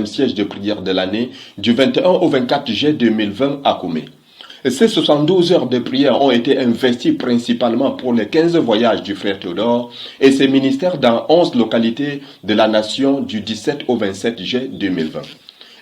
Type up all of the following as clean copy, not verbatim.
siège de prière de l'année du 21 au 24 juillet 2020 à Koumé. Ces 72 heures de prière ont été investies principalement pour les 15 voyages du frère Théodore et ses ministères dans 11 localités de la nation du 17 au 27 juillet 2020.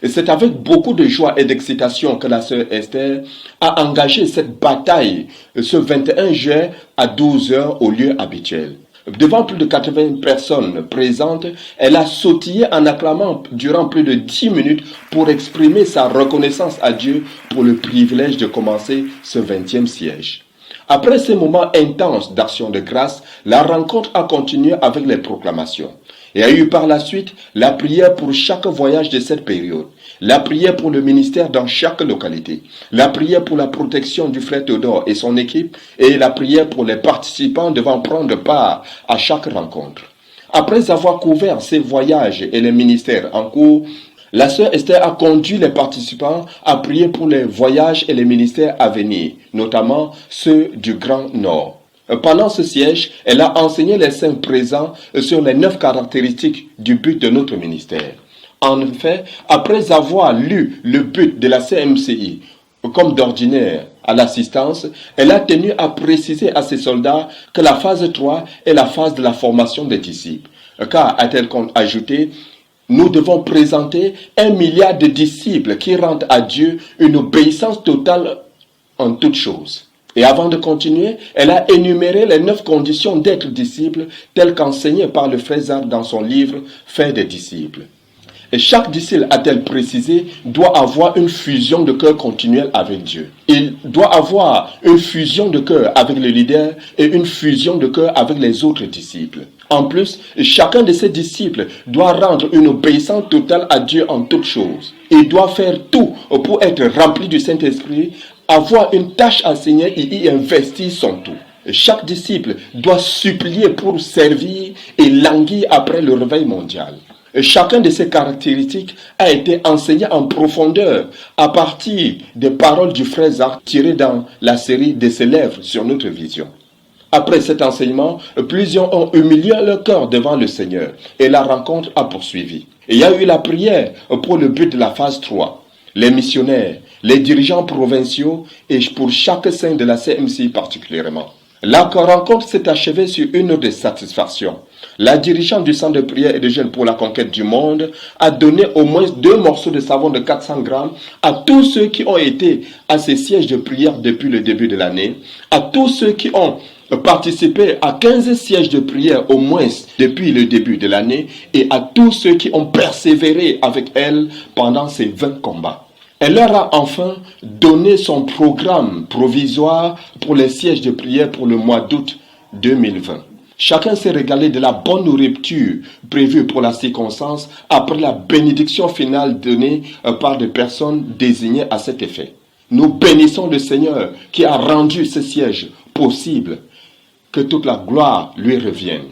Et c'est avec beaucoup de joie et d'excitation que la sœur Esther a engagé cette bataille ce 21 juillet à 12 heures au lieu habituel. Devant plus de 80 personnes présentes, elle a sautillé en acclamant durant plus de 10 minutes pour exprimer sa reconnaissance à Dieu pour le privilège de commencer ce 20e siège. Après ces moments intenses d'action de grâce, la rencontre a continué avec les proclamations. Il y a eu par la suite la prière pour chaque voyage de cette période, la prière pour le ministère dans chaque localité, la prière pour la protection du frère Théodore et son équipe et la prière pour les participants devant prendre part à chaque rencontre. Après avoir couvert ces voyages et les ministères en cours, la sœur Esther a conduit les participants à prier pour les voyages et les ministères à venir, notamment ceux du Grand Nord. Pendant ce siège, elle a enseigné les saints présents sur les 9 caractéristiques du but de notre ministère. En effet, après avoir lu le but de la CMCI, comme d'ordinaire à l'assistance, elle a tenu à préciser à ses soldats que la phase 3 est la phase de la formation des disciples. Car, a-t-elle ajouté, nous devons présenter 1 milliard de disciples qui rendent à Dieu une obéissance totale en toutes choses. Et avant de continuer, elle a énuméré les 9 conditions d'être disciple telles qu'enseignées par le frère Zard dans son livre « Faire des disciples ». Et chaque disciple, a-t-elle précisé, doit avoir une fusion de cœur continuelle avec Dieu. Il doit avoir une fusion de cœur avec le leader et une fusion de cœur avec les autres disciples. En plus, chacun de ces disciples doit rendre une obéissance totale à Dieu en toutes choses. Il doit faire tout pour être rempli du Saint-Esprit, avoir une tâche assignée et y investir son tout. Chaque disciple doit supplier pour servir et languir après le réveil mondial. Chacun de ces caractéristiques a été enseigné en profondeur à partir des paroles du frère Zach tirées dans la série de ses lèvres sur notre vision. Après cet enseignement, plusieurs ont humilié leur cœur devant le Seigneur et la rencontre a poursuivi. Il y a eu la prière pour le but de la phase 3, les missionnaires, les dirigeants provinciaux et pour chaque saint de la CMC particulièrement. La rencontre s'est achevée sur une note de satisfaction. La dirigeante du centre de prière et de jeûne pour la conquête du monde a donné au moins 2 morceaux de savon de 400 grammes à tous ceux qui ont été à ces sièges de prière depuis le début de l'année, à tous ceux qui ont participé à 15 sièges de prière au moins depuis le début de l'année et à tous ceux qui ont persévéré avec elle pendant ces 20 combats. Elle leur a enfin donné son programme provisoire pour les sièges de prière pour le mois d'août 2020. Chacun s'est régalé de la bonne nourriture prévue pour la circonstance après la bénédiction finale donnée par des personnes désignées à cet effet. Nous bénissons le Seigneur qui a rendu ce siège possible. Que toute la gloire lui revienne.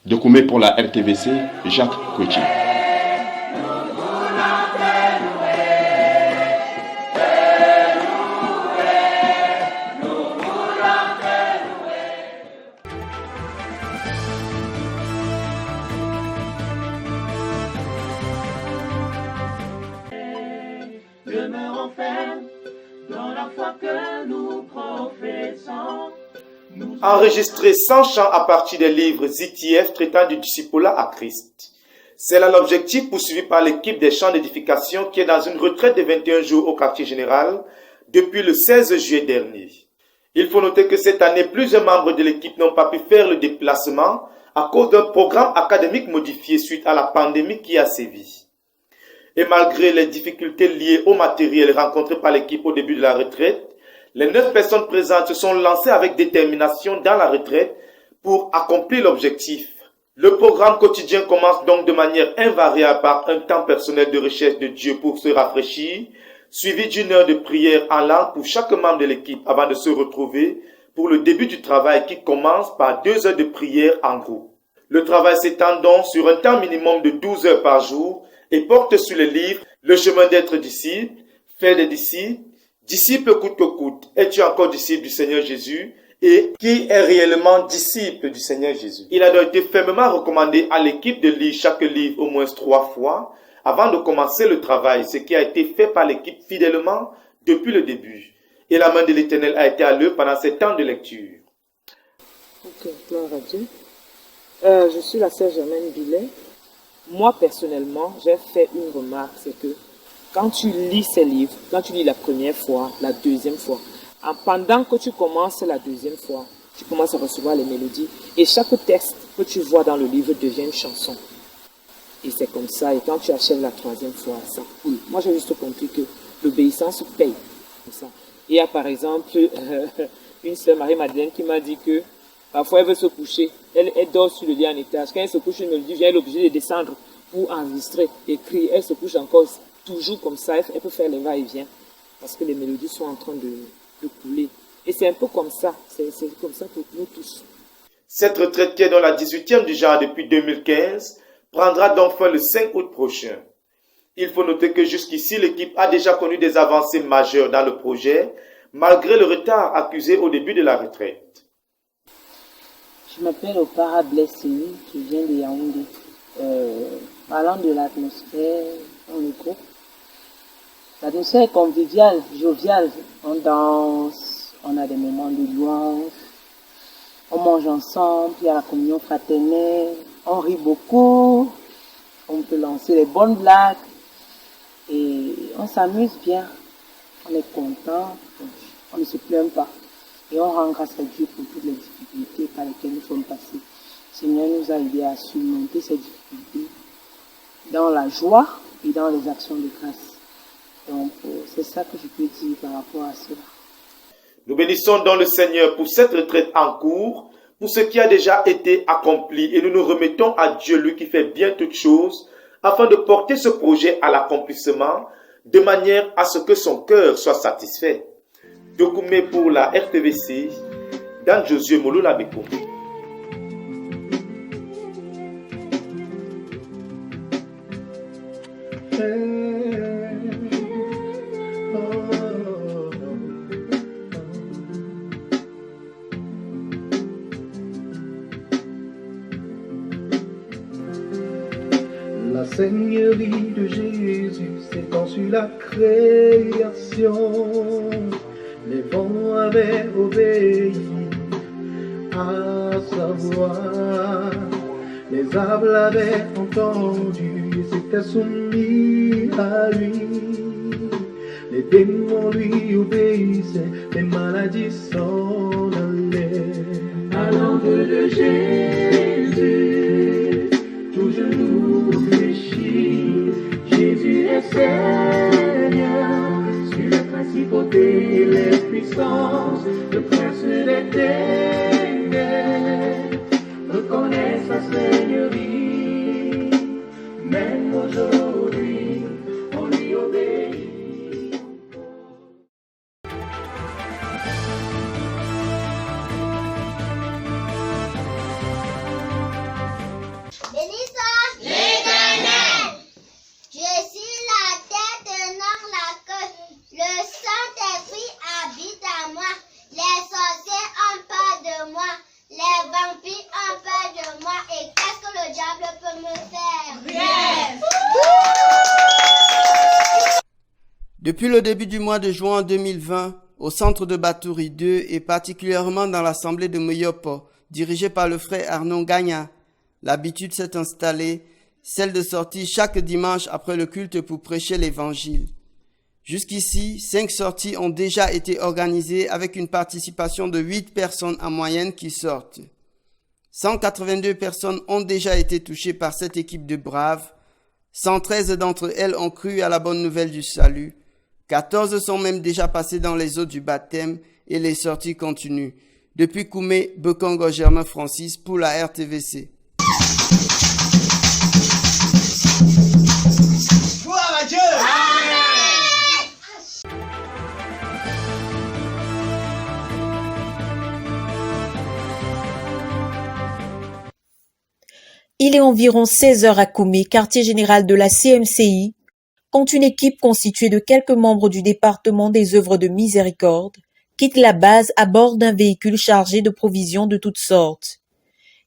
De Koumé pour la RTVC, Jacques Kouchi. Enregistrer 100 chants à partir des livres ZTF traitant du discipulat à Christ. C'est là l'objectif poursuivi par l'équipe des chants d'édification qui est dans une retraite de 21 jours au quartier général depuis le 16 juillet dernier. Il faut noter que cette année, plusieurs membres de l'équipe n'ont pas pu faire le déplacement à cause d'un programme académique modifié suite à la pandémie qui a sévi. Et malgré les difficultés liées au matériel rencontré par l'équipe au début de la retraite, les 9 personnes présentes se sont lancées avec détermination dans la retraite pour accomplir l'objectif. Le programme quotidien commence donc de manière invariable par un temps personnel de recherche de Dieu pour se rafraîchir, suivi d'une heure de prière en langue pour chaque membre de l'équipe avant de se retrouver pour le début du travail qui commence par 2 heures de prière en groupe. Le travail s'étend donc sur un temps minimum de 12 heures par jour et porte sur les livres Le chemin d'être disciple, Faire des disciples, Disciple coûte que coûte, es-tu encore disciple du Seigneur Jésus et qui est réellement disciple du Seigneur Jésus. Il a donc été fermement recommandé à l'équipe de lire chaque livre au moins 3 fois avant de commencer le travail, ce qui a été fait par l'équipe fidèlement depuis le début. Et la main de l'Éternel a été à l'œuvre pendant ces temps de lecture. Ok, gloire à Dieu. Je suis la sœur Germaine Billet. Moi, personnellement, j'ai fait une remarque, c'est que quand tu lis ces livres, quand tu lis la première fois, la deuxième fois, pendant que tu commences la deuxième fois, tu commences à recevoir les mélodies et chaque texte que tu vois dans le livre devient une chanson. Et c'est comme ça, et quand tu achèves la troisième fois, ça coule. Moi, j'ai juste compris que l'obéissance paye. Comme ça. Il y a par exemple une sœur Marie-Madeleine qui m'a dit que parfois elle veut se coucher, elle dort sur le lit en étage. Quand elle se couche, une mélodie, elle est obligée de descendre pour enregistrer, écrire. Elle se couche encore toujours comme ça, elle peut faire les va-et-vient parce que les mélodies sont en train de couler. Et c'est un peu comme ça, c'est comme ça pour nous tous. Cette retraite qui est dans la 18e du genre depuis 2015 prendra donc fin le 5 août prochain. Il faut noter que jusqu'ici, l'équipe a déjà connu des avancées majeures dans le projet, malgré le retard accusé au début de la retraite. Je m'appelle Opara Blessing, je viens de Yaoundé. Parlant de l'atmosphère dans le groupe, l'atmosphère est conviviale, joviale. On danse, on a des moments de louange, on mange ensemble, il y a la communion fraternelle, on rit beaucoup, on peut lancer les bonnes blagues et on s'amuse bien, on est content, on ne se plaint pas et on rend grâce à Dieu pour toutes les difficultés par lesquelles nous sommes passés. Le Seigneur nous a aidés à surmonter ces difficultés dans la joie et dans les actions de grâce. Donc c'est ça que je peux dire par rapport à cela. Nous bénissons donc le Seigneur pour cette retraite en cours, pour ce qui a déjà été accompli et nous nous remettons à Dieu, lui qui fait bien toutes choses, afin de porter ce projet à l'accomplissement de manière à ce que son cœur soit satisfait. Dokoumé pour la RTVC, Dan Josué Molola Beko. La Seigneurie de Jésus s'étend sur la création. Les vents avaient obéi à sa voix. Les arbres l'avaient entendu et s'étaient soumis à lui. Les démons lui obéissaient, les maladies s'en allaient. À l'ombre de Jésus, tout genou fléchit. Jésus est Seigneur, sur les principautés et les puissances, le prince des ténèbres reconnaît sa seigneurie. Même aujourd'hui, on lui obéit. Depuis le début du mois de juin 2020, au centre de Batouri 2 et particulièrement dans l'assemblée de Moyopo, dirigée par le frère Arnon Gagna, l'habitude s'est installée, celle de sortir chaque dimanche après le culte pour prêcher l'évangile. Jusqu'ici, 5 sorties ont déjà été organisées avec une participation de 8 personnes en moyenne qui sortent. 182 personnes ont déjà été touchées par cette équipe de braves. 113 d'entre elles ont cru à la bonne nouvelle du salut. 14 sont même déjà passés dans les eaux du baptême et les sorties continuent. Depuis Koumé, Bekongo Germain Francis pour la RTVC. Gloire à Dieu! Il est environ 16 heures à Koumé, quartier général de la CMCI, quand une équipe constituée de quelques membres du département des œuvres de miséricorde quitte la base à bord d'un véhicule chargé de provisions de toutes sortes.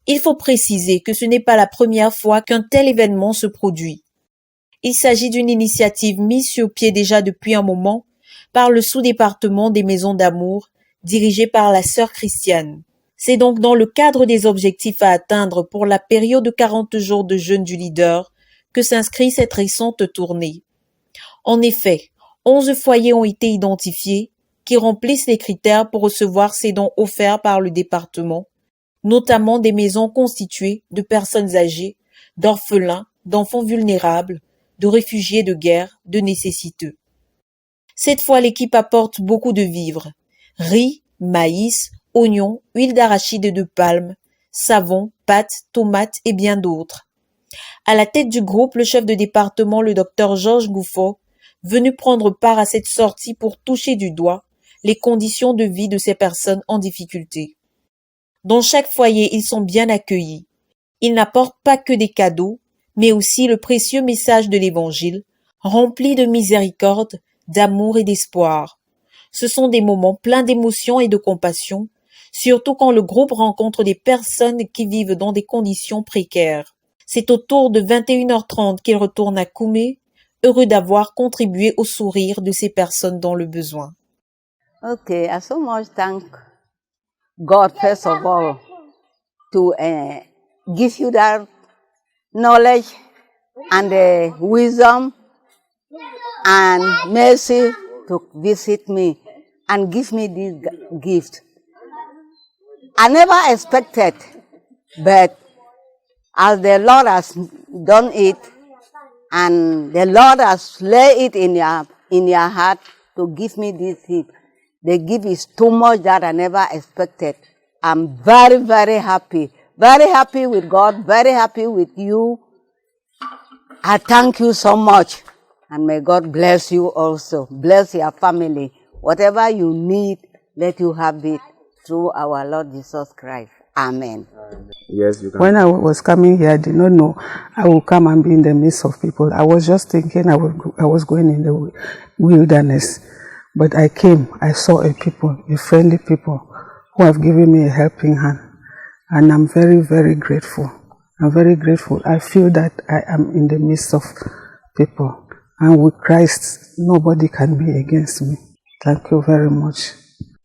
Il faut préciser que ce n'est pas la première fois qu'un tel événement se produit. Il s'agit d'une initiative mise sur pied déjà depuis un moment par le sous-département des maisons d'amour dirigé par la sœur Christiane. C'est donc dans le cadre des objectifs à atteindre pour la période de 40 jours de jeûne du leader que s'inscrit cette récente tournée. En effet, 11 foyers ont été identifiés qui remplissent les critères pour recevoir ces dons offerts par le département, notamment des maisons constituées de personnes âgées, d'orphelins, d'enfants vulnérables, de réfugiés de guerre, de nécessiteux. Cette fois, l'équipe apporte beaucoup de vivres. Riz, maïs, oignons, huile d'arachide et de palme, savon, pâtes, tomates et bien d'autres. À la tête du groupe, le chef de département, le docteur Georges Gouffo, venu prendre part à cette sortie pour toucher du doigt les conditions de vie de ces personnes en difficulté. Dans chaque foyer, ils sont bien accueillis. Ils n'apportent pas que des cadeaux, mais aussi le précieux message de l'Évangile, rempli de miséricorde, d'amour et d'espoir. Ce sont des moments pleins d'émotion et de compassion, surtout quand le groupe rencontre des personnes qui vivent dans des conditions précaires. C'est autour de 21h30 qu'ils retournent à Koumé, heureux d'avoir contribué au sourire de ces personnes dans le besoin. Okay, I so much thank God first of all to give you that knowledge and the wisdom and mercy to visit me and give me this gift. I never expected, but as the Lord has done it and the Lord has laid it in your heart to give me this gift, the gift is too much that I never expected. I'm very, very happy. Very happy with God, very happy with you. I thank you so much. And may God bless you also. Bless your family. Whatever you need, let you have it through our Lord Jesus Christ. Amen. Yes, you can. When I was coming here, I did not know I would come and be in the midst of people. I was just thinking I was going in the wilderness. But I came, I saw a friendly people who have given me a helping hand. And I'm very, very grateful. I'm very grateful. I feel that I am in the midst of people. And with Christ, nobody can be against me. Thank you very much.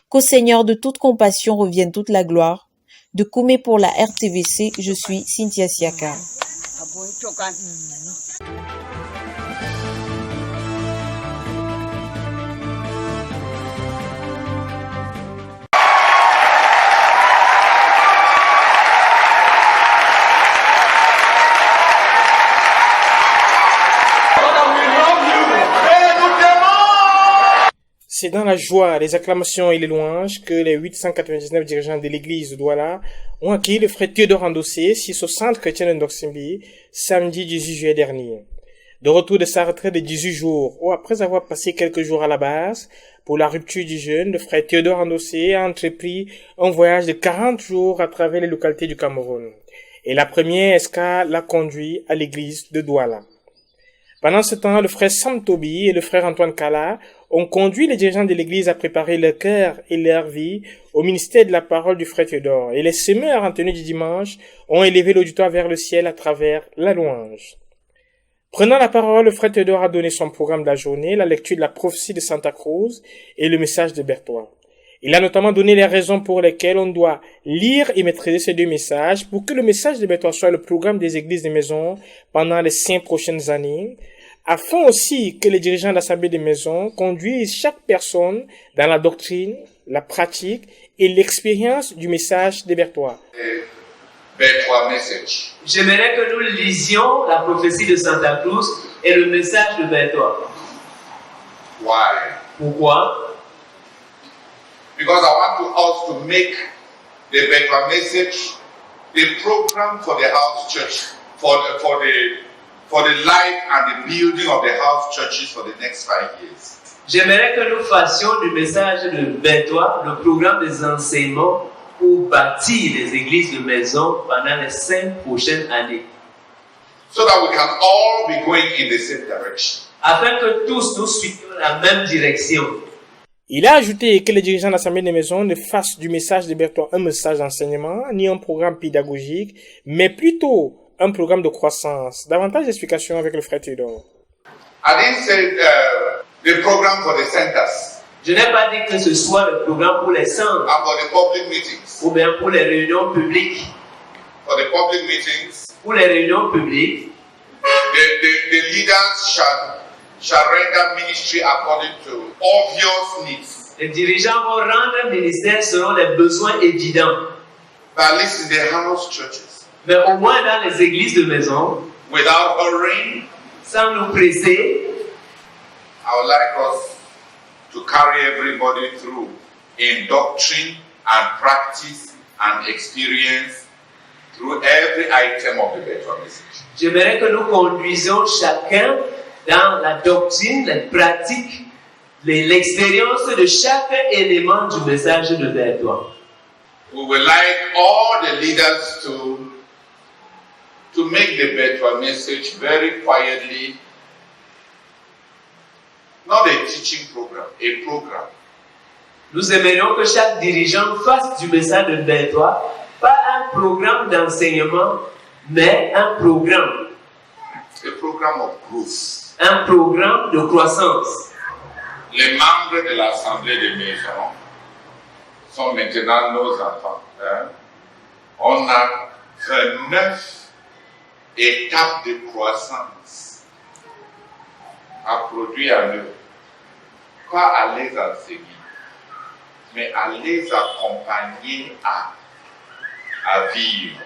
Qu'au Seigneur de toute compassion revienne toute la gloire. De Koumé pour la RTVC, je suis Cynthia Siaka. C'est dans la joie, les acclamations et les louanges que les 899 dirigeants de l'église de Douala ont accueilli le frère Théodore Andossé, sis au centre chrétien de Ndoksimbi, samedi 18 juillet dernier. De retour de sa retraite de 18 jours, ou après avoir passé quelques jours à la base, pour la rupture du jeûne, le frère Théodore Andossé a entrepris un voyage de 40 jours à travers les localités du Cameroun. Et la première escale l'a conduit à l'église de Douala. Pendant ce temps, le frère Sam Tobi et le frère Antoine Kala ont conduit les dirigeants de l'église à préparer leur cœur et leur vie au ministère de la parole du frère Théodore. Et les semeurs en tenue du dimanche ont élevé l'auditoire vers le ciel à travers la louange. Prenant la parole, le frère Théodore a donné son programme de la journée, la lecture de la prophétie de Santa Cruz et le message de Berthois. Il a notamment donné les raisons pour lesquelles on doit lire et maîtriser ces deux messages pour que le message de Berthois soit le programme des églises des maisons pendant les 5 prochaines années, afin aussi que les dirigeants de l'Assemblée des maisons conduisent chaque personne dans la doctrine, la pratique et l'expérience du message de Berthois. J'aimerais que nous lisions la prophétie de Santa Cruz et le message de Berthois. Why? Pourquoi? Because I want us to make the Berthois message the program for the house church, for the life and the building of the house churches for the next 5 years. J'aimerais que nous fassions du message de Berthois le programme des enseignements pour bâtir les églises de maison pendant les 5 prochaines années. So that we can all be going in the same direction. Afin que tous nous suivions la même direction. Il a ajouté que les dirigeants de l'Assemblée des maisons ne fassent du message de Berthois un message d'enseignement, ni un programme pédagogique, mais plutôt un programme de croissance. Davantage d'explications avec le frère Théodore. I didn't say the program for the centers. Je n'ai pas dit que ce soit le programme pour les centres And for the public meetings. ou bien pour les réunions publiques. For the public meetings, Pour les réunions publiques, the leaders shall render ministry according to obvious needs. les dirigeants vont rendre un ministère selon les besoins évidents. But at least in the house churches, Mais au moins dans les églises de maison, without hurrying, sans nous presser, I would like us to carry everybody through in doctrine and practice and experience through every item of the Bethel message. j'aimerais que nous conduisions chacun dans la doctrine, les pratiques, l'expérience de chaque élément du message de Berthois. We would like all the leaders to make the Bethel message very quietly, not a teaching program, a program. Nous aimerions que chaque dirigeant fasse du message de Berthois pas un programme d'enseignement, mais un programme. A program of growth. Un programme de croissance. Les membres de l'Assemblée de maison sont maintenant nos enfants. Hein? On a 29 étapes de croissance à produire à eux. Pas à les enseigner, mais à les accompagner à vivre.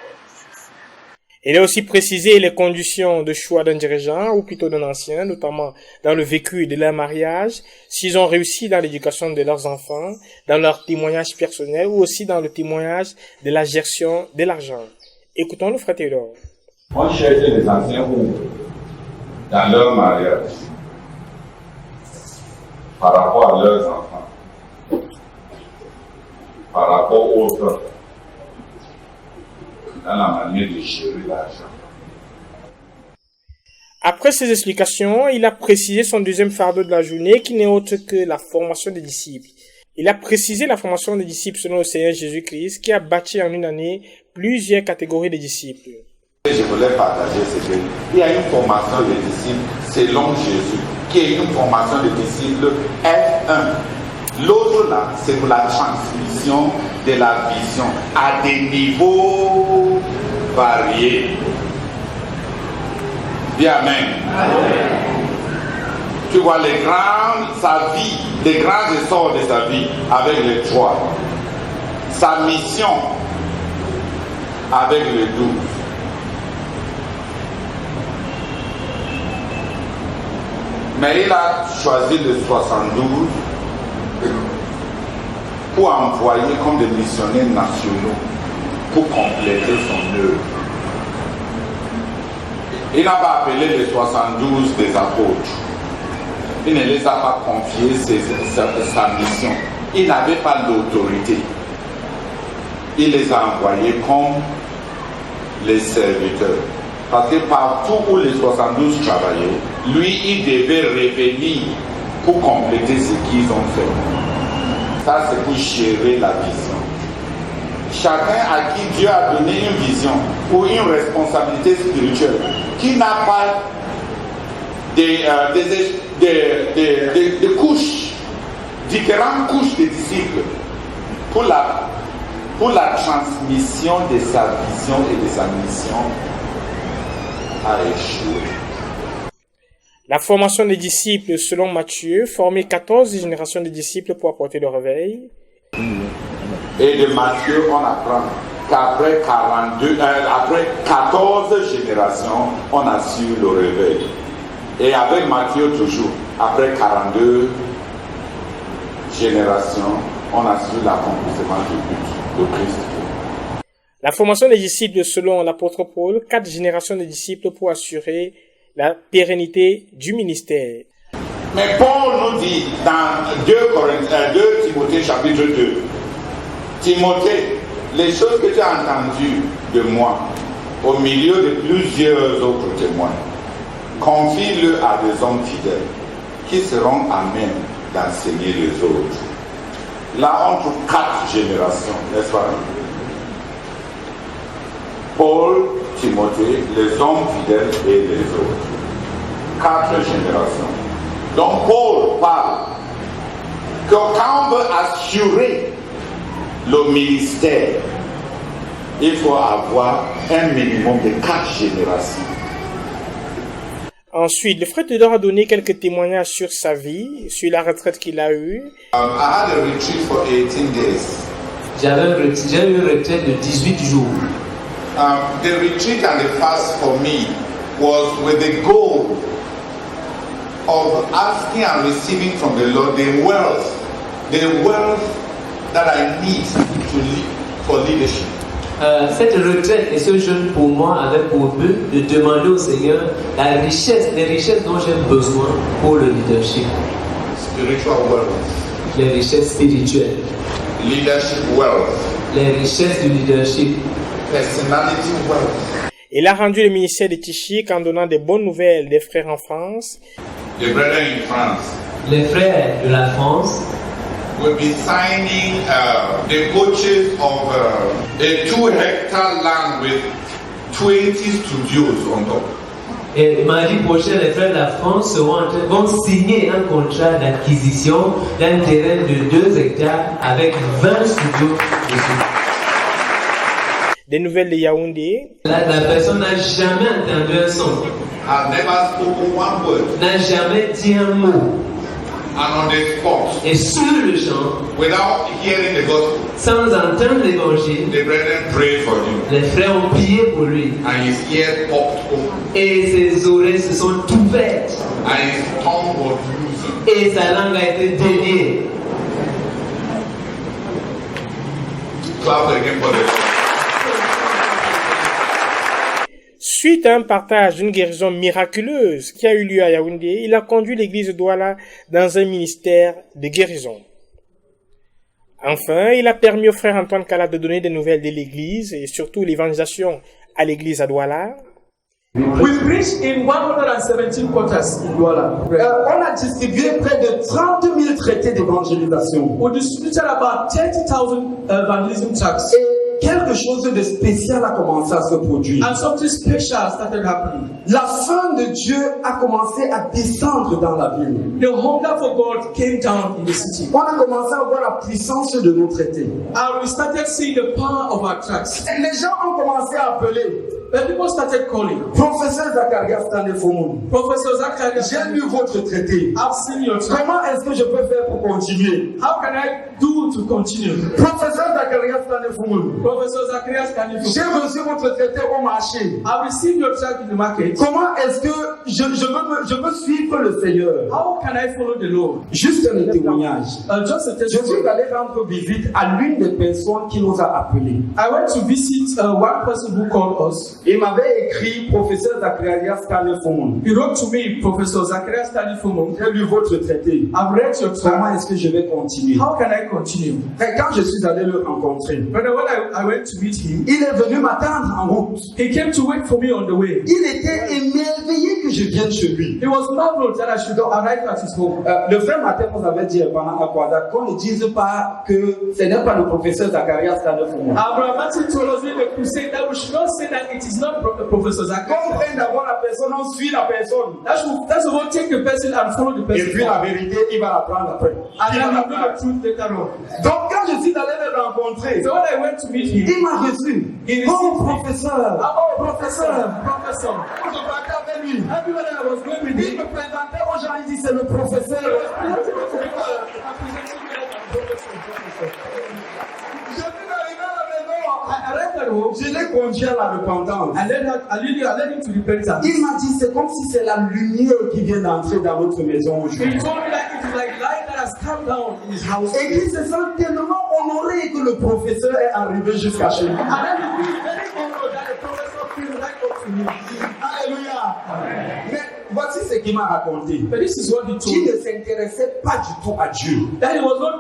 Il a aussi précisé les conditions de choix d'un dirigeant, ou plutôt d'un ancien, notamment dans le vécu de leur mariage, s'ils ont réussi dans l'éducation de leurs enfants, dans leur témoignage personnel, ou aussi dans le témoignage de la gestion de l'argent. Écoutons le frère Théodore. On cherche les anciens où? Dans leur mariage, par rapport à leurs enfants, par rapport aux autres, dans la manière de gérer l'argent. Après ces explications, il a précisé son deuxième fardeau de la journée qui n'est autre que la formation des disciples. Il a précisé la formation des disciples selon le Seigneur Jésus-Christ qui a bâti en une année plusieurs catégories de disciples. Je voulais partager ce qu'il y a une formation de disciples selon Jésus, qui est une formation de disciples F1. L'autre là, c'est pour la transmission de la vision à des niveaux variés. Dis Amen. Tu vois sa vie, les grands essors de sa vie avec les 3. Sa mission avec les 12. Mais il a choisi les 72 pour envoyer comme des missionnaires nationaux pour compléter son œuvre. Il n'a pas appelé les 72 des apôtres. Il ne les a pas confiés sa mission. Il n'avait pas l'autorité. Il les a envoyés comme les serviteurs. Parce que partout où les 72 travaillaient, lui, il devait revenir pour compléter ce qu'ils ont fait. Ça, c'est pour gérer la vision. Chacun à qui Dieu a donné une vision ou une responsabilité spirituelle, qui n'a pas des couches, différentes couches de disciples pour la transmission de sa vision et de sa mission a échoué. La formation des disciples, selon Matthieu, formait 14 générations de disciples pour apporter le réveil. Et de Matthieu, on apprend qu'après 14 générations, on a su le réveil. Et avec Matthieu toujours, après 42 générations, on a su l'accomplissement du but de Christ. La formation des disciples, selon l'apôtre Paul, 4 générations de disciples pour assurer la pérennité du ministère. Mais Paul nous dit dans 2 Timothée chapitre 2, Timothée, les choses que tu as entendues de moi, au milieu de plusieurs autres témoins, confie-le à des hommes fidèles, qui seront à même d'enseigner les autres. Là, on trouve 4 générations, n'est-ce pas? Paul, Timothée, les hommes fidèles et les autres. 4 générations. Donc Paul parle que quand on veut assurer le ministère, il faut avoir un minimum de 4 générations. Ensuite, le frère Théodore a donné quelques témoignages sur sa vie, sur la retraite qu'il a eue. I had a retreat for 18 days. J'ai eu une retraite de 18 jours. The retreat and the fast for me was with the goal of asking and receiving from the Lord the wealth that I need to live for leadership. Cette retraite et ce jeûne pour moi avait pour but de demander au Seigneur les richesses dont j'ai besoin pour le leadership. Spiritual wealth. Les richesses spirituelles. Leadership wealth. Les richesses du leadership. Personality wealth. Il a rendu le ministère de Tichik en donnant des bonnes nouvelles des frères en France. The brethren in France. Les frères de la France will be signing the purchase of a 2-hectare land with 20 studios on top. Et mardi prochain, les frères de la France vont signer un contrat d'acquisition d'un terrain de 2 hectares avec 20 studios dessus. Des nouvelles de Yaoundé. La personne n'a jamais entendu un son. Has never spoken one word. N'a jamais dit un mot. And on the spot, et sur le champ, without hearing the gospel, sans entendre l'évangile, the brethren prayed for him. Les frères ont prié pour lui. And his ears popped open. Et ses oreilles se sont ouvertes. And his tongue was loosened. Et sa langue a été déliée. Clap again for the... Suite à un partage d'une guérison miraculeuse qui a eu lieu à Yaoundé, il a conduit l'église de Douala dans un ministère de guérison. Enfin, il a permis au frère Antoine Kala de donner des nouvelles de l'église et surtout l'évangélisation à l'église à Douala. We preach in 117 quarters in Douala. On a distribué près de 30 000 traités d'évangélisation. We distributed about 30,000 evangelism tracts. Et quelque chose de spécial a commencé à se produire. And something special started happening. La faim de Dieu a commencé à descendre dans la ville. The hunger for God came down in the city. On a commencé à voir la puissance de nos traités. And we started seeing the power of our tracts. Les gens ont commencé à appeler. When people started calling, Professeur Zacharias Stanley-Fomoun, Professor Zacharias, j'ai lu votre traité. I've seen your tract. Comment est-ce que je peux faire pour continuer? How can I do to continue? Professeur Zacharias Stanley-Fomoun, Professor Zacharias Stanley-Fomoun, j'ai reçu votre traité au marché. I received your tract in the market. Comment est-ce que je peux suivre le Seigneur? How can I follow the Lord? Juste un témoignage. Just a testimony. Je suis allé rendre visite à l'une des personnes qui nous a appelés. I went to visit one person who called us. Il m'avait écrit Professeur Zacharias Stanley-Fomoun. He wrote to me, Professor Zacharias Stanley-Fomoun. J'ai lu votre traité. I've read your tract. Comment est-ce que je vais continuer? How can I continue? Et quand je suis allé le rencontrer, when I went to meet him, il est venu m'attendre en route. He came to wait for me on the way. Il était émerveillé que je vienne chez lui. He was marveled that I should arrive at his home. Le frère Martin nous avait dit pendant Aquada qu'on ne dise pas que ce n'est pas le professeur Zacharias Stanley-Fomoun. Abraham Martin told us in the crusade that we should not say that it is not Professor Zacharias. Comprendre d'abord la personne, on suit la personne. That's the one, take the person and follow the person. Et puis la vérité, il va la prendre après. And then you know the truth later on. Donc quand je suis allé le rencontrer, so when I went to meet him, il m'a reçu. Oh professeur. Oh professeur. Professor. Je partais avec lui. Everywhere I was going with him. Il me présentait aux gens, il dit c'est le professeur. Je l'ai conduit à la repentance. I led him to repentance. Il m'a dit c'est comme si c'est la lumière qui vient d'entrer dans votre maison aujourd'hui. He told me that it is like light that has come down in his house. Et qu'il se sent tellement honoré que le professeur est arrivé jusqu'à chez lui. And then he feels very honored that the professor feels right up to him. Alléluia. Mais voici ce qu'il m'a raconté. But this is what he told me. Il ne s'intéressait pas du tout à Dieu. That he was not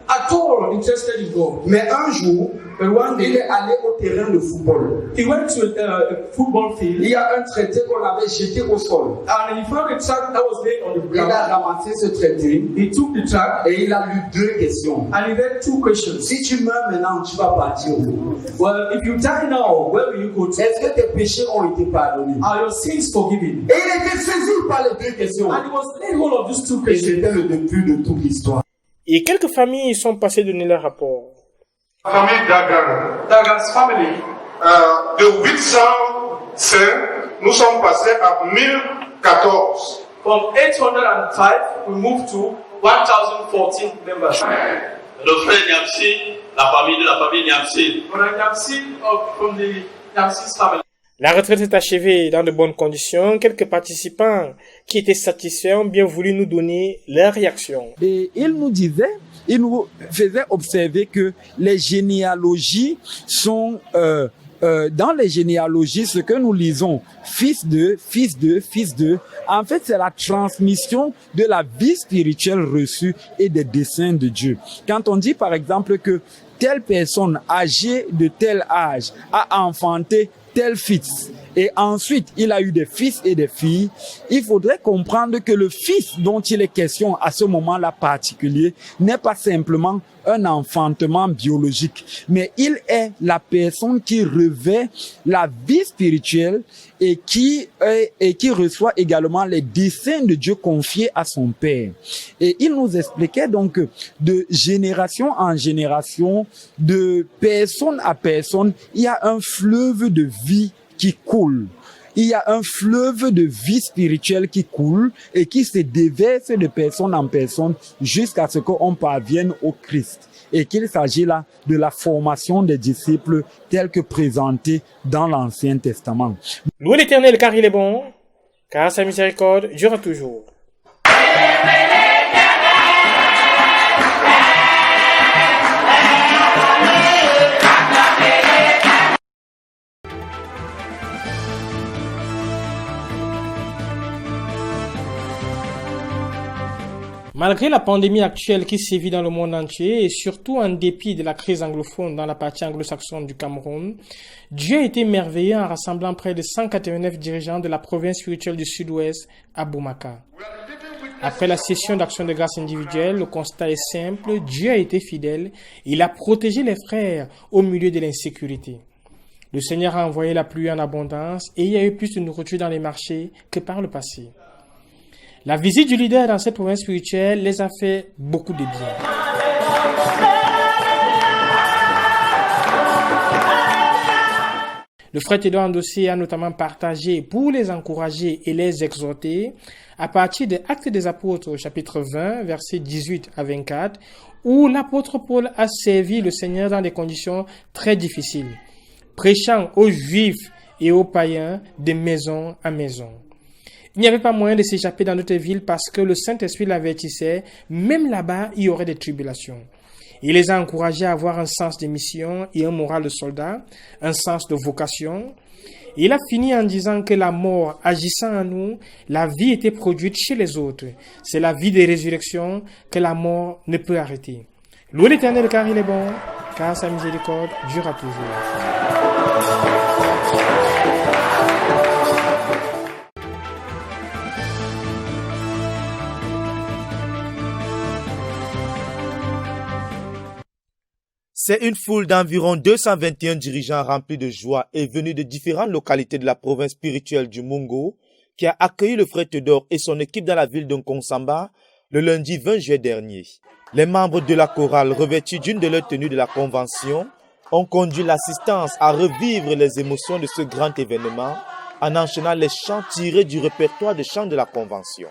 at all interested in God. Mais un jour, But one il day, est allé au terrain de football. he went to a football field Il y a un traité qu'on avait jeté au sol. and he found a track that was laid on the Il a ground. ramassé ce traité He took the track et il a lu 2 questions. and he read 2 questions. Si tu meurs maintenant, tu vas partir où? Well, if you die now, where will you go to? Est-ce que tes péchés ont été pardonnés? Are your sins forgiven? Et il était saisi par les 2 questions. And he was laid hold of these 2 Et questions. c'était le début de toute l'histoire. Et quelques familles sont passées donner leur rapport. Famille Dagan. Dagan's family, De 805, nous sommes passés à 1014. from 805, we moved to 1014 members. Le frère Niamsi, la famille Niamsi. Brother Yamsi from the Yamsi's family. La retraite est achevée dans de bonnes conditions. Quelques participants qui étaient satisfaits ont bien voulu nous donner leur réaction. Et il nous faisait observer que les généalogies sont dans les généalogies, ce que nous lisons, fils de, en fait, c'est la transmission de la vie spirituelle reçue et des desseins de Dieu. Quand on dit, par exemple, que telle personne âgée de tel âge a enfanté tel fils, et ensuite il a eu des fils et des filles, il faudrait comprendre que le fils dont il est question à ce moment-là particulier n'est pas simplement un enfantement biologique, mais il est la personne qui revêt la vie spirituelle et qui reçoit également les desseins de Dieu confiés à son Père. Et il nous expliquait donc de génération en génération, de personne à personne, il y a un fleuve de vie qui coule. Il y a un fleuve de vie spirituelle qui coule et qui se déverse de personne en personne jusqu'à ce qu'on parvienne au Christ. Et qu'il s'agit là de la formation des disciples tels que présentés dans l'Ancien Testament. Louez l'Éternel car il est bon, car sa miséricorde durera toujours. Malgré la pandémie actuelle qui sévit dans le monde entier et surtout en dépit de la crise anglophone dans la partie anglo-saxonne du Cameroun, Dieu a été merveilleux en rassemblant près de 189 dirigeants de la province spirituelle du Sud-Ouest à Boumaka. Après la session d'action de grâce individuelle, le constat est simple, Dieu a été fidèle, il a protégé les frères au milieu de l'insécurité. Le Seigneur a envoyé la pluie en abondance et il y a eu plus de nourriture dans les marchés que par le passé. La visite du leader dans cette province spirituelle les a fait beaucoup de bien. Le frère Théodore Ndossé a notamment partagé pour les encourager et les exhorter à partir des Actes des Apôtres, chapitre 20, versets 18 à 24, où l'apôtre Paul a servi le Seigneur dans des conditions très difficiles, prêchant aux Juifs et aux païens de maison à maison. Il n'y avait pas moyen de s'échapper dans notre ville parce que le Saint-Esprit l'avertissait, même là-bas, il y aurait des tribulations. Il les a encouragés à avoir un sens de mission et un moral de soldat, un sens de vocation. Il a fini en disant que la mort agissant en nous, la vie était produite chez les autres. C'est la vie de résurrection que la mort ne peut arrêter. Louez l'Éternel car il est bon, car sa miséricorde durera toujours. C'est une foule d'environ 221 dirigeants remplis de joie et venus de différentes localités de la province spirituelle du Mungo qui a accueilli le frère Théodore et son équipe dans la ville de Nkonsamba le lundi 20 juillet dernier. Les membres de la chorale, revêtus d'une de leurs tenues de la convention, ont conduit l'assistance à revivre les émotions de ce grand événement en enchaînant les chants tirés du répertoire des chants de la convention.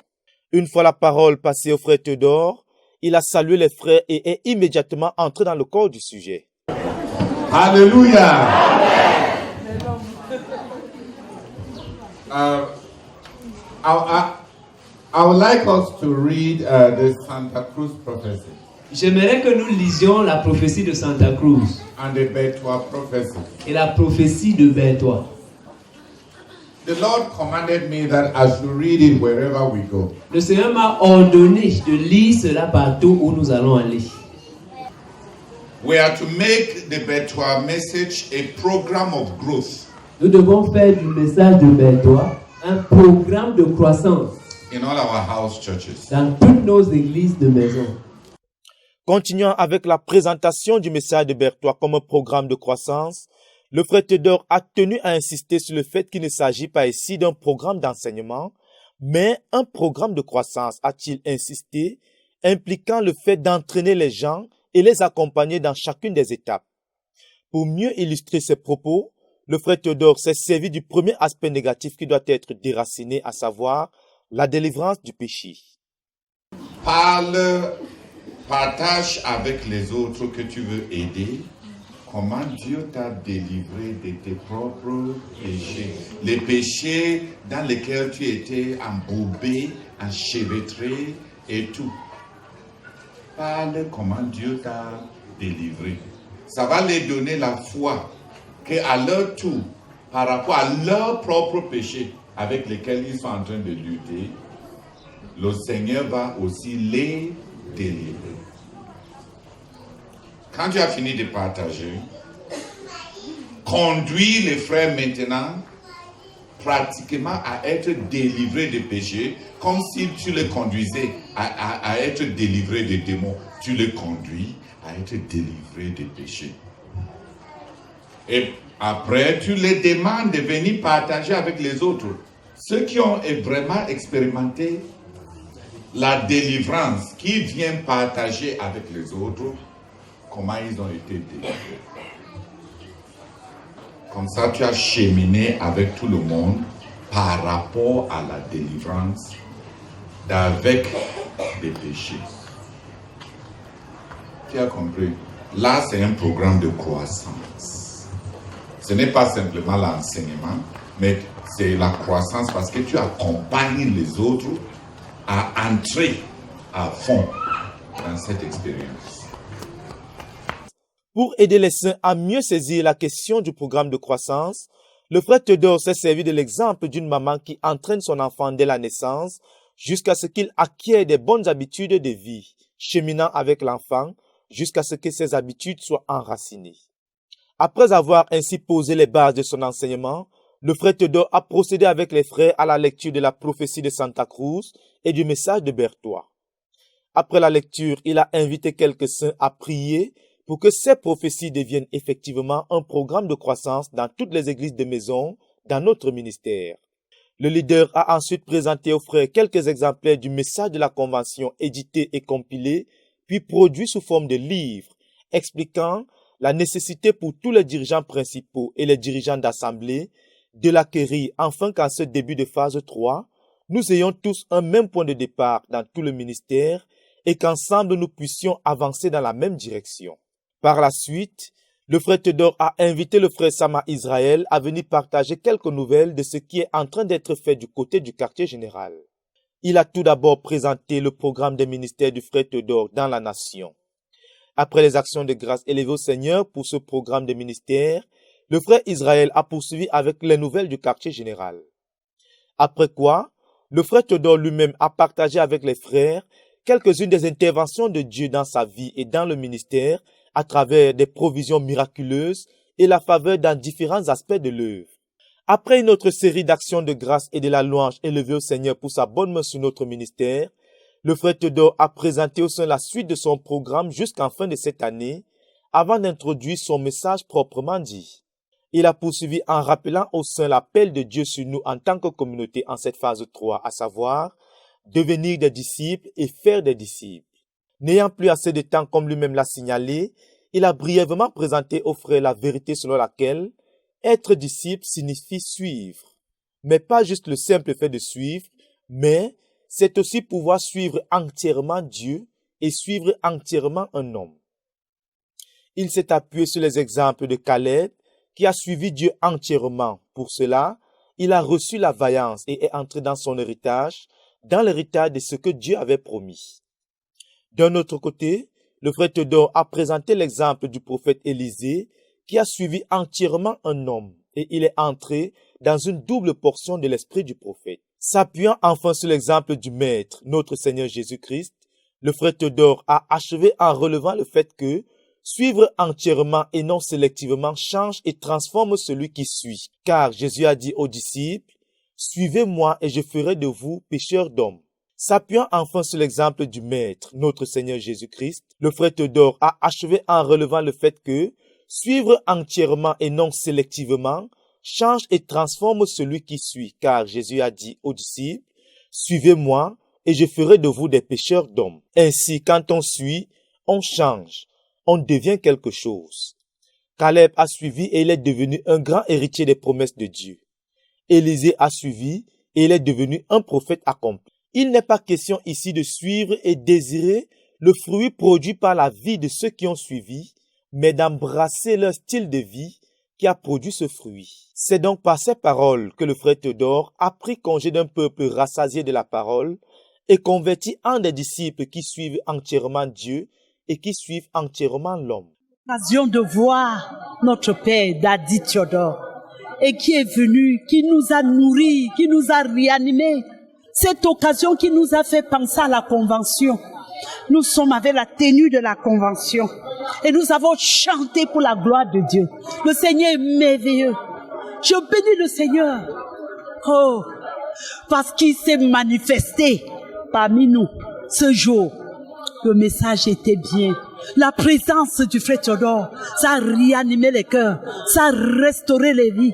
Une fois la parole passée au frère Théodore, il a salué les frères et est immédiatement entré dans le corps du sujet. Alléluia. I would like us to read the Santa Cruz prophecy. J'aimerais que nous lisions la prophétie de Santa Cruz. And the Betwa prophecy. Et la prophétie de Betwa. The Lord commanded me that I should read it wherever we go. Le Seigneur m'a ordonné de lire cela partout où nous allons aller. We are to make the Betwa message a program of growth. Nous devons faire du message de Bétois un programme de croissance In all our house churches. dans toutes nos églises de maison. Continuant avec la présentation du message de Berthois comme un programme de croissance, le frère Théodore a tenu à insister sur le fait qu'il ne s'agit pas ici d'un programme d'enseignement, mais un programme de croissance, a-t-il insisté, impliquant le fait d'entraîner les gens et les accompagner dans chacune des étapes. Pour mieux illustrer ses propos, le frère Théodore s'est servi du premier aspect négatif qui doit être déraciné, à savoir la délivrance du péché. Partage avec les autres que tu veux aider. Comment Dieu t'a délivré de tes propres péchés. Les péchés dans lesquels tu étais embourbé, enchevêtré et tout. Parle comment Dieu t'a délivré. Ça va les donner la foi qu'à leur tour, par rapport à leurs propres péchés avec lesquels ils sont en train de lutter, le Seigneur va aussi les délivrer. Quand tu as fini de partager, conduis les frères maintenant pratiquement à être délivrés des péchés, comme si tu les conduisais à être délivrés des démons. Tu les conduis à être délivrés des péchés. Et après, tu les demandes de venir partager avec les autres. Ceux qui ont vraiment expérimenté la délivrance, qui viennent partager avec les autres, comment ils ont été délivrés. Comme ça, tu as cheminé avec tout le monde par rapport à la délivrance d'avec des péchés. Tu as compris? Là, c'est un programme de croissance. Ce n'est pas simplement l'enseignement, mais c'est la croissance parce que tu accompagnes les autres à entrer à fond dans cette expérience. Pour aider les saints à mieux saisir la question du programme de croissance, le frère Théodore s'est servi de l'exemple d'une maman qui entraîne son enfant dès la naissance jusqu'à ce qu'il acquiert des bonnes habitudes de vie, cheminant avec l'enfant jusqu'à ce que ses habitudes soient enracinées. Après avoir ainsi posé les bases de son enseignement, le frère Théodore a procédé avec les frères à la lecture de la prophétie de Santa Cruz et du message de Berthois. Après la lecture, il a invité quelques saints à prier pour que ces prophéties deviennent effectivement un programme de croissance dans toutes les églises de maison, dans notre ministère. Le leader a ensuite présenté aux frères quelques exemplaires du message de la convention édité et compilé, puis produit sous forme de livre, expliquant la nécessité pour tous les dirigeants principaux et les dirigeants d'assemblée de l'acquérir afin qu'en ce début de phase 3, nous ayons tous un même point de départ dans tout le ministère et qu'ensemble nous puissions avancer dans la même direction. Par la suite, le frère Théodore a invité le frère Sama Israël à venir partager quelques nouvelles de ce qui est en train d'être fait du côté du quartier général. Il a tout d'abord présenté le programme des ministères du frère Théodore dans la nation. Après les actions de grâce élevées au Seigneur pour ce programme de ministère, le frère Israël a poursuivi avec les nouvelles du quartier général. Après quoi, le frère Théodore lui-même a partagé avec les frères quelques-unes des interventions de Dieu dans sa vie et dans le ministère à travers des provisions miraculeuses et la faveur dans différents aspects de l'œuvre. Après une autre série d'actions de grâce et de la louange élevées au Seigneur pour sa bonne main sur notre ministère, le frère Théodore a présenté au sein la suite de son programme jusqu'en fin de cette année, avant d'introduire son message proprement dit. Il a poursuivi en rappelant au sein l'appel de Dieu sur nous en tant que communauté en cette phase 3, à savoir devenir des disciples et faire des disciples. N'ayant plus assez de temps comme lui-même l'a signalé, il a brièvement présenté aux frères la vérité selon laquelle être disciple signifie suivre. Mais pas juste le simple fait de suivre, mais c'est aussi pouvoir suivre entièrement Dieu et suivre entièrement un homme. Il s'est appuyé sur les exemples de Caleb qui a suivi Dieu entièrement. Pour cela, il a reçu la vaillance et est entré dans son héritage, dans l'héritage de ce que Dieu avait promis. D'un autre côté, le frère Théodore a présenté l'exemple du prophète Élisée qui a suivi entièrement un homme et il est entré dans une double portion de l'esprit du prophète. S'appuyant enfin sur l'exemple du Maître, notre Seigneur Jésus-Christ, le frère Théodore a achevé en relevant le fait que Suivre entièrement et non sélectivement change et transforme celui qui suit. Car Jésus a dit aux disciples, « Suivez-moi et je ferai de vous pécheurs d'hommes. » S'appuyant enfin sur l'exemple du Maître, notre Seigneur Jésus-Christ, le frère Théodore a achevé en relevant le fait que suivre entièrement et non sélectivement change et transforme celui qui suit, car Jésus a dit aux disciples, « Suivez-moi et je ferai de vous des pécheurs d'hommes. » Ainsi, quand on suit, on change, on devient quelque chose. Caleb a suivi et il est devenu un grand héritier des promesses de Dieu. Élisée a suivi et il est devenu un prophète accompli. Il n'est pas question ici de suivre et désirer le fruit produit par la vie de ceux qui ont suivi, mais d'embrasser leur style de vie qui a produit ce fruit. C'est donc par ces paroles que le frère Théodore a pris congé d'un peuple rassasié de la parole et converti en des disciples qui suivent entièrement Dieu et qui suivent entièrement l'homme. L'occasion de voir notre père Dadi Théodore et qui est venu, qui nous a nourris, qui nous a réanimés. Cette occasion qui nous a fait penser à la convention. Nous sommes avec la tenue de la convention et nous avons chanté pour la gloire de Dieu. Le Seigneur est merveilleux. Je bénis le Seigneur. Oh, parce qu'il s'est manifesté parmi nous ce jour. Le message était bien. La présence du frère Théodore, ça a réanimé les cœurs, ça a restauré les vies.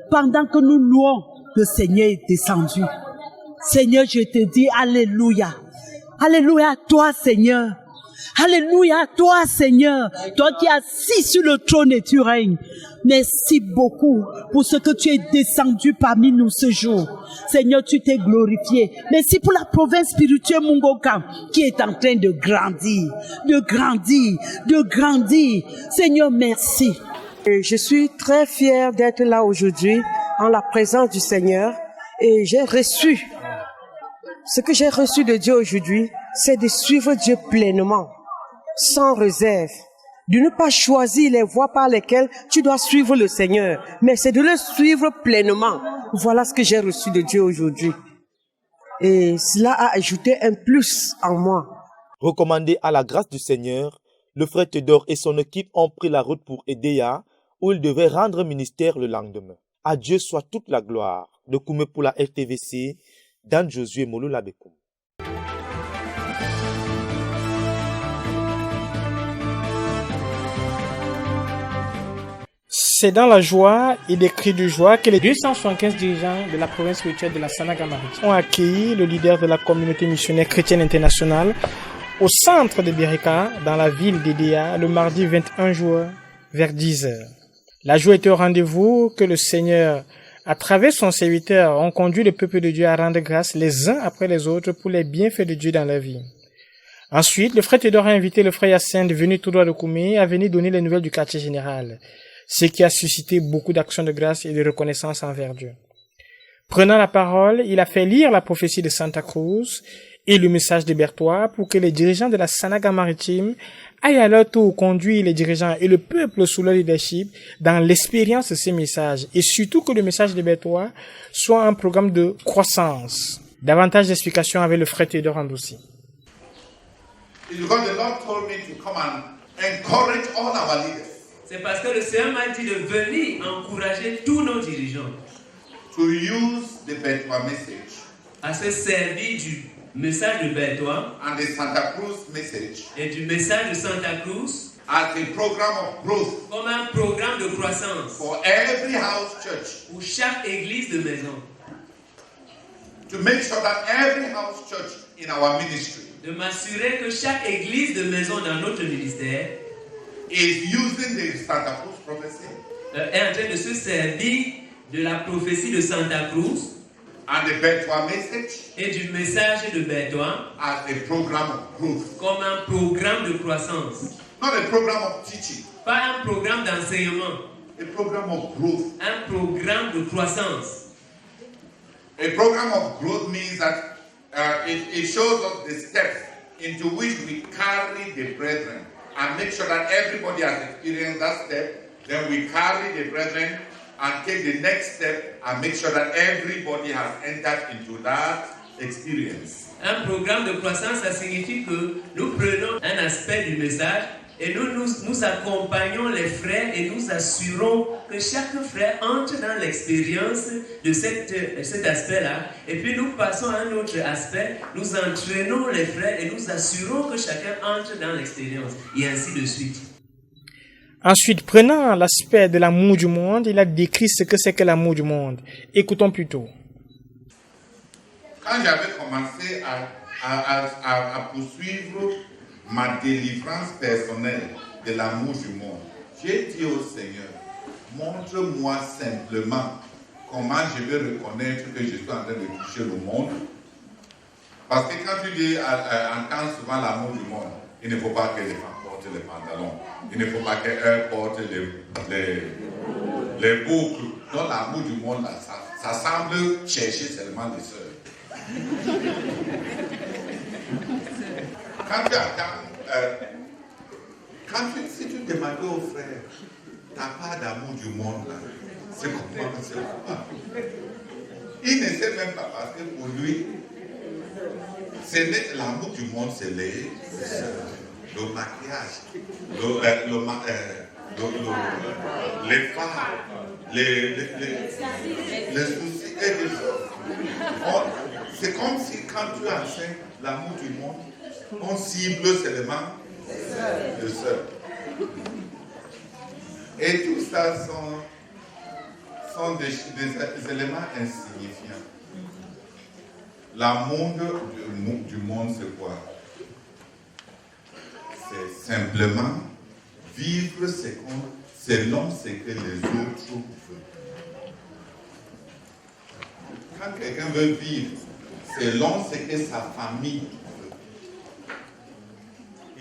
Pendant que nous louons, le Seigneur est descendu. Seigneur, je te dis Alléluia. Alléluia à toi, Seigneur. Alléluia à toi, Seigneur. Toi qui es assis sur le trône et tu règnes. Merci beaucoup pour ce que tu es descendu parmi nous ce jour. Seigneur, tu t'es glorifié. Merci pour la province spirituelle Mungoka qui est en train de grandir, de grandir, de grandir. Seigneur, merci. Et je suis très fière d'être là aujourd'hui en la présence du Seigneur et j'ai reçu. Ce que j'ai reçu de Dieu aujourd'hui, c'est de suivre Dieu pleinement, sans réserve. De ne pas choisir les voies par lesquelles tu dois suivre le Seigneur, mais c'est de le suivre pleinement. Voilà ce que j'ai reçu de Dieu aujourd'hui. Et cela a ajouté un plus en moi. Recommandé à la grâce du Seigneur, le frère Théodore et son équipe ont pris la route pour Edea, où ils devaient rendre ministère le lendemain. À Dieu soit toute la gloire. De Koumé pour la RTVC, Dan Josué Molo Labekoum. C'est dans la joie et des cris de joie que les 275 dirigeants de la province spirituelle de la Sanaga-Maritime ont accueilli le leader de la communauté missionnaire chrétienne internationale au centre de Birika, dans la ville d'Edea, le mardi 21 juin, vers 10h. La joie était au rendez-vous que le Seigneur, à travers son serviteur, ont conduit le peuple de Dieu à rendre grâce les uns après les autres pour les bienfaits de Dieu dans leur vie. Ensuite, le frère Théodore a invité le frère Yacinthe, venu tout droit de Koumé, à venir donner les nouvelles du quartier général, ce qui a suscité beaucoup d'actions de grâce et de reconnaissance envers Dieu. Prenant la parole, il a fait lire la prophétie de Santa Cruz et le message de Berthois pour que les dirigeants de la Sanaga-Maritime aillent à leur tour conduire les dirigeants et le peuple sous leur leadership dans l'expérience de ces messages et surtout que le message de Berthois soit un programme de croissance. Davantage d'explications avec le frère Théodore Andossi. C'est parce que le Seigneur m'a dit de venir encourager tous nos dirigeants to use the Berthois message à se servir du message de Berthois and the Santa Cruz message et du message de Santa Cruz as a program of growth comme un programme de croissance for every house church, pour chaque église de maison, to make sure that every house church in our ministry de m'assurer que chaque église de maison dans notre ministère is using the Santa Cruz prophecy est en train de se servir de la prophétie de Santa Cruz and the Berthois message et du message de Berthois as a program of growth. Comme un programme de croissance. Not a program of teaching. Pas un programme d'enseignement. A program of growth. Un programme de croissance. A program of growth means that it shows us the steps into which we carry the brethren and make sure that everybody has experienced that step. Then we carry the brethren and take the next step and make sure that everybody has entered into that experience. Un programme de croissance, ça signifie que nous prenons un aspect du message Et nous accompagnons les frères et nous assurons que chaque frère entre dans l'expérience de cet aspect-là. Et puis nous passons à un autre aspect, nous entraînons les frères et nous assurons que chacun entre dans l'expérience. Et ainsi de suite. Ensuite, prenant l'aspect de l'amour du monde, il a décrit ce que c'est que l'amour du monde. Écoutons plutôt. Quand j'avais commencé à poursuivre ma délivrance personnelle de l'amour du monde, j'ai dit au Seigneur, montre-moi simplement comment je vais reconnaître que je suis en train de toucher le monde. Parce que quand tu dis, entends souvent l'amour du monde, il ne faut pas que les femmes portent les pantalons, il ne faut pas qu'elles portent les boucles. Donc l'amour du monde, là, ça semble chercher seulement les sœurs. Quand tu attends, si tu demandes au frère, ta part d'amour du monde là, c'est comment c'est pas. Il ne sait même pas parce que pour lui, l'amour du monde, c'est le maquillage, les phares, les soucis et les choses. C'est comme si quand tu enseignes l'amour du monde, on cible seulement le seul. Et tout ça sont des éléments insignifiants. L'amour du monde, c'est quoi? C'est simplement vivre selon ce que les autres veulent. Quand quelqu'un veut vivre selon ce que sa famille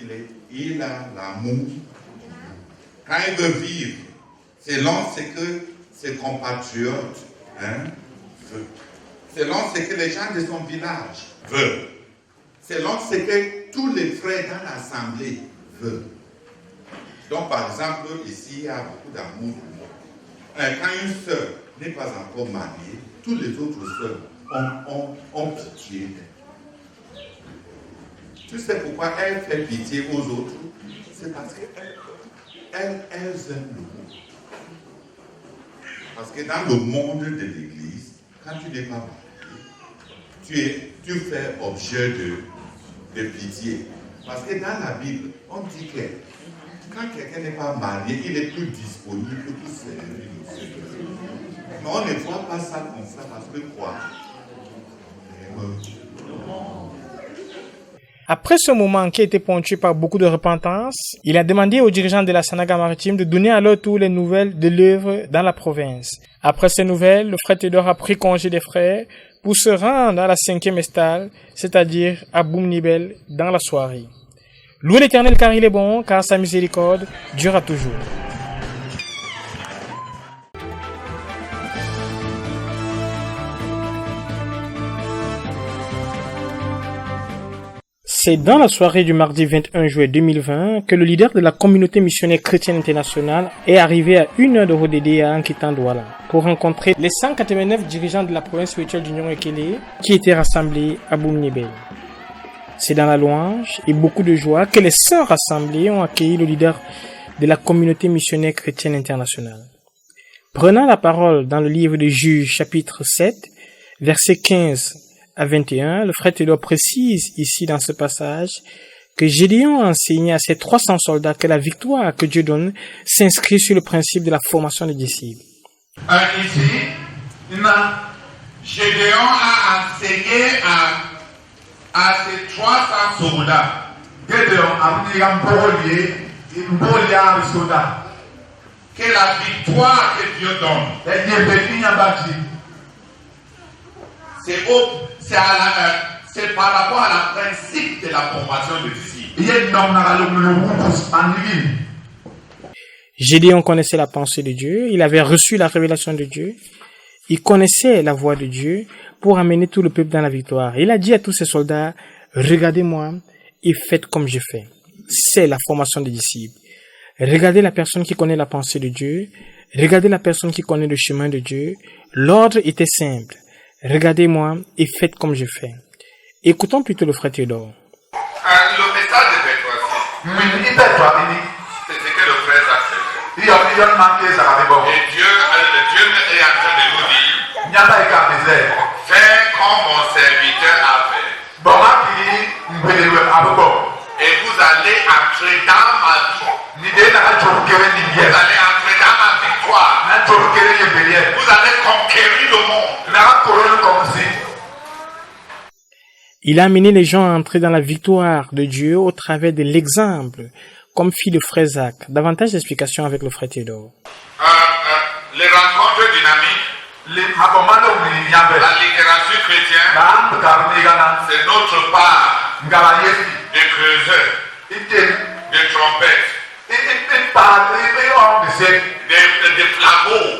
veut, il a l'amour. Quand il veut vivre selon ce que ses compatriotes veulent, selon ce que les gens de son village veulent, selon ce que tous les frères dans l'assemblée veulent. Donc, par exemple, ici, il y a beaucoup d'amour. Quand une sœur n'est pas encore mariée, tous les autres sœurs ont pitié d'elle. Tu sais pourquoi elle fait pitié aux autres? C'est parce qu'elles aiment le monde. Parce que dans le monde de l'Église, quand tu n'es pas marié, tu fais objet de pitié. Parce que dans la Bible, on dit que quand quelqu'un n'est pas marié, il est plus disponible pour servir le Seigneur. Mais on ne voit pas ça comme ça parce que quoi? Après ce moment qui a été ponctué par beaucoup de repentance, il a demandé aux dirigeants de la Sanaga maritime de donner à leur tour les nouvelles de l'œuvre dans la province. Après ces nouvelles, le frère Théodore a pris congé des frères pour se rendre à la 5e estale, c'est-à-dire à Boumnibel, dans la soirée. Louez l'Éternel car il est bon, car sa miséricorde durera toujours. C'est dans la soirée du mardi 21 juillet 2020 que le leader de la communauté missionnaire chrétienne internationale est arrivé à 1 heure de Rodédé à Ankitan Douala pour rencontrer les 189 dirigeants de la province spirituelle d'Union Ekele qui étaient rassemblés à Boumnibel. C'est dans la louange et beaucoup de joie que les sœurs rassemblés ont accueilli le leader de la communauté missionnaire chrétienne internationale. Prenant la parole dans le livre de Juges chapitre 7, versets 15 à 21, le frère Théodore précise ici dans ce passage que Gédéon a enseigné à ses 300 soldats que la victoire que Dieu donne s'inscrit sur le principe de la formation des disciples. Ici, Gédéon a enseigné à ses 300 soldats. Gédéon a que la victoire que Dieu donne, c'est par rapport à la principe de la formation des disciples. Gédéon connaissait la pensée de Dieu, il avait reçu la révélation de Dieu, il connaissait la voix de Dieu pour amener tout le peuple dans la victoire. Il a dit à tous ses soldats, regardez-moi et faites comme je fais. C'est la formation des disciples. Regardez la personne qui connaît la pensée de Dieu, regardez la personne qui connaît le chemin de Dieu. L'ordre était simple. Regardez-moi et faites comme je fais. Écoutons plutôt le frère Théodore. Le message de Bétroissi, C'est ce que le frère a fait. Et Dieu est en train de nous dire, fais comme mon serviteur a fait. Et vous allez entrer dans ma vie. Vous allez entrer dans ma victoire. Vous allez conquérir le monde. Il a amené les gens à entrer dans la victoire de Dieu au travers de l'exemple, comme fit le frère Zach. Davantage d'explications avec le frère Théodore. Les rencontres dynamiques, la littérature chrétienne, c'est notre part de creuseurs, de trompettes, de flambeaux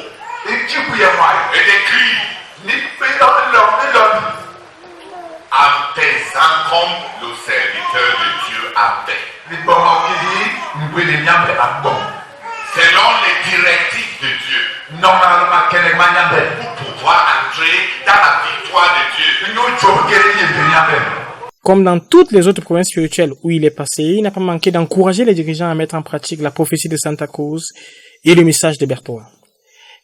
et de cris. En faisant comme le serviteur de Dieu a fait. Selon les directives de Dieu. Pour pouvoir entrer dans la victoire de Dieu. Comme dans toutes les autres provinces spirituelles où il est passé, il n'a pas manqué d'encourager les dirigeants à mettre en pratique la prophétie de Santa Cruz et le message de Berthois.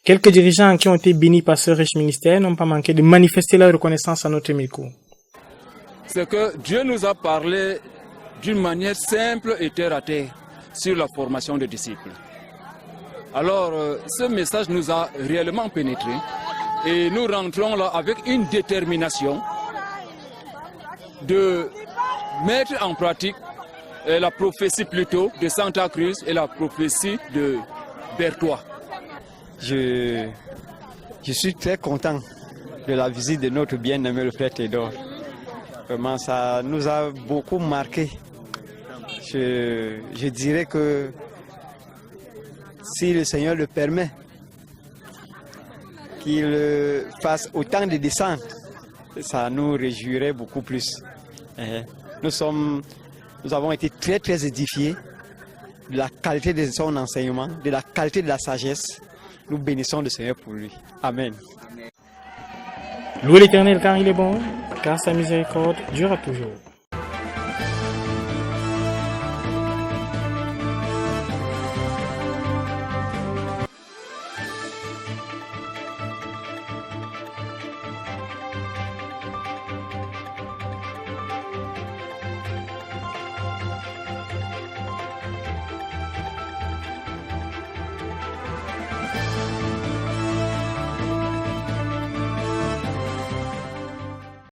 Quelques dirigeants qui ont été bénis par ce riche ministère n'ont pas manqué de manifester leur reconnaissance à notre micro. C'est que Dieu nous a parlé d'une manière simple et terre à terre sur la formation des disciples. Alors, ce message nous a réellement pénétré et nous rentrons là avec une détermination de mettre en pratique la prophétie plutôt de Santa Cruz et la prophétie de Berthois. Je suis très content de la visite de notre bien-aimé le frère Théodore. Vraiment, ça nous a beaucoup marqué. Je dirais que si le Seigneur le permet, qu'il fasse autant de descentes, ça nous réjouirait beaucoup plus. Nous avons été très très édifiés de la qualité de son enseignement, de la qualité de la sagesse. Nous bénissons le Seigneur pour lui. Amen. Louez l'Éternel car il est bon, car sa miséricorde durera toujours.